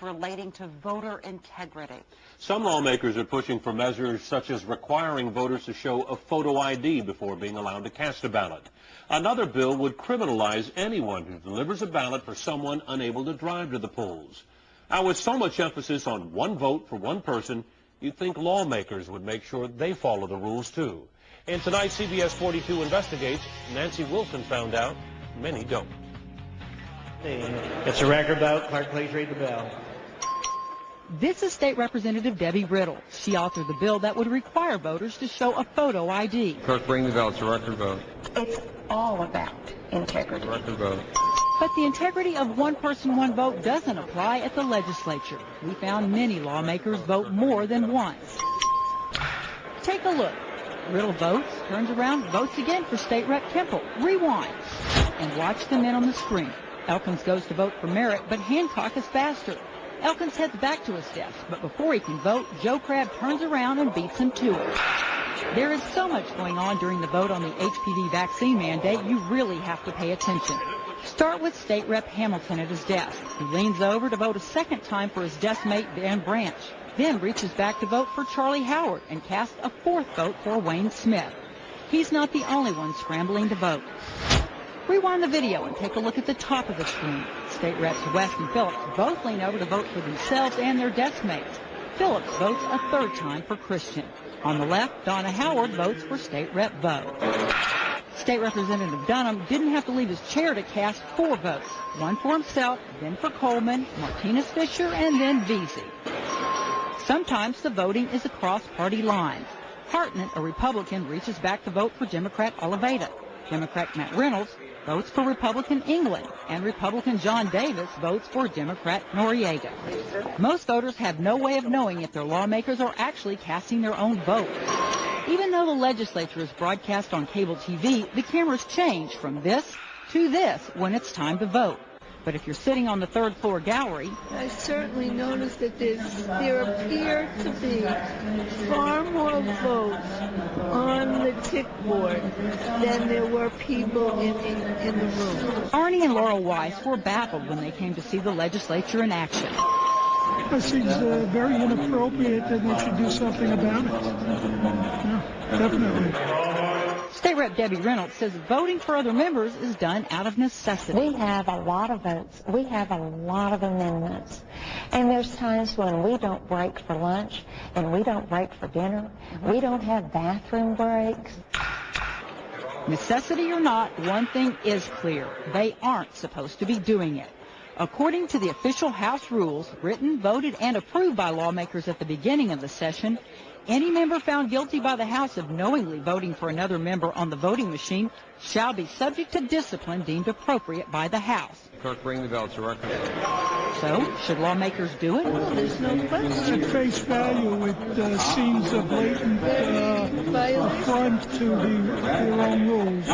relating to voter integrity. Some lawmakers are pushing for measures such as requiring voters to show a photo ID before being allowed to cast a ballot. Another bill would criminalize anyone who delivers a ballot for someone unable to drive to the polls. Now, with so much emphasis on one vote for one person, you'd think lawmakers would make sure they follow the rules, too. In tonight's CBS 42 Investigates, Nancy Wilson found out many don't. It's a record vote. Clerk, please read the bill. This is State Representative Debbie Riddle. She authored the bill that would require voters to show a photo ID. Clerk, bring the bill. It's a record vote. It's all about integrity. Record vote. But the integrity of one person, one vote doesn't apply at the legislature. We found many lawmakers vote more than once. Take a look. Riddle votes, turns around, votes again for State Rep Temple. Rewind. And watch the men on the screen. Elkins goes to vote for Merritt, but Hancock is faster. Elkins heads back to his desk, but before he can vote, Joe Crabb turns around and beats him to it. There is so much going on during the vote on the HPV vaccine mandate, you really have to pay attention. Start with State Rep Hamilton at his desk. He leans over to vote a second time for his desk mate, Dan Branch. Then reaches back to vote for Charlie Howard and casts a fourth vote for Wayne Smith. He's not the only one scrambling to vote. Rewind the video and take a look at the top of the screen. State Reps West and Phillips both lean over to vote for themselves and their desk mates. Phillips votes a third time for Christian. On the left, Donna Howard votes for State Rep Bowe. State Representative Dunham didn't have to leave his chair to cast 4 votes. One for himself, then for Coleman, Martinez Fisher, and then Veazey. Sometimes the voting is across party lines. Hartnett, a Republican, reaches back to vote for Democrat Oliveira. Democrat Matt Reynolds votes for Republican England, and Republican John Davis votes for Democrat Noriega. Most voters have no way of knowing if their lawmakers are actually casting their own vote. Even though the legislature is broadcast on cable TV, the cameras change from this to this when it's time to vote. But if you're sitting on the third floor gallery, I certainly noticed that there appear to be far more votes on the tick board than there were people in the room. Arnie and Laurel Weiss were baffled when they came to see the legislature in action. It seems very inappropriate, and they should do something about it. Yeah, definitely. State Rep Debbie Reynolds says voting for other members is done out of necessity. We have a lot of votes. We have a lot of amendments. And there's times when we don't break for lunch and we don't break for dinner. We don't have bathroom breaks. Necessity or not, one thing is clear. They aren't supposed to be doing it. According to the official House rules, written, voted, and approved by lawmakers at the beginning of the session, any member found guilty by the House of knowingly voting for another member on the voting machine shall be subject to discipline deemed appropriate by the House. Clerk, bring the bill. It's a record. So, should lawmakers do it? Well, there's no question. At face value, it seems a blatant affront to their own rules.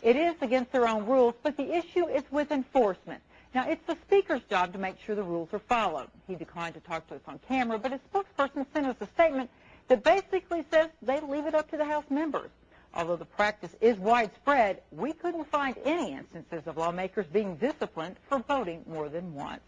It is against their own rules, but the issue is with enforcement. Now, it's the Speaker's job to make sure the rules are followed. He declined to talk to us on camera, but his spokesperson sent us a statement that basically says they leave it up to the House members. Although the practice is widespread, we couldn't find any instances of lawmakers being disciplined for voting more than once.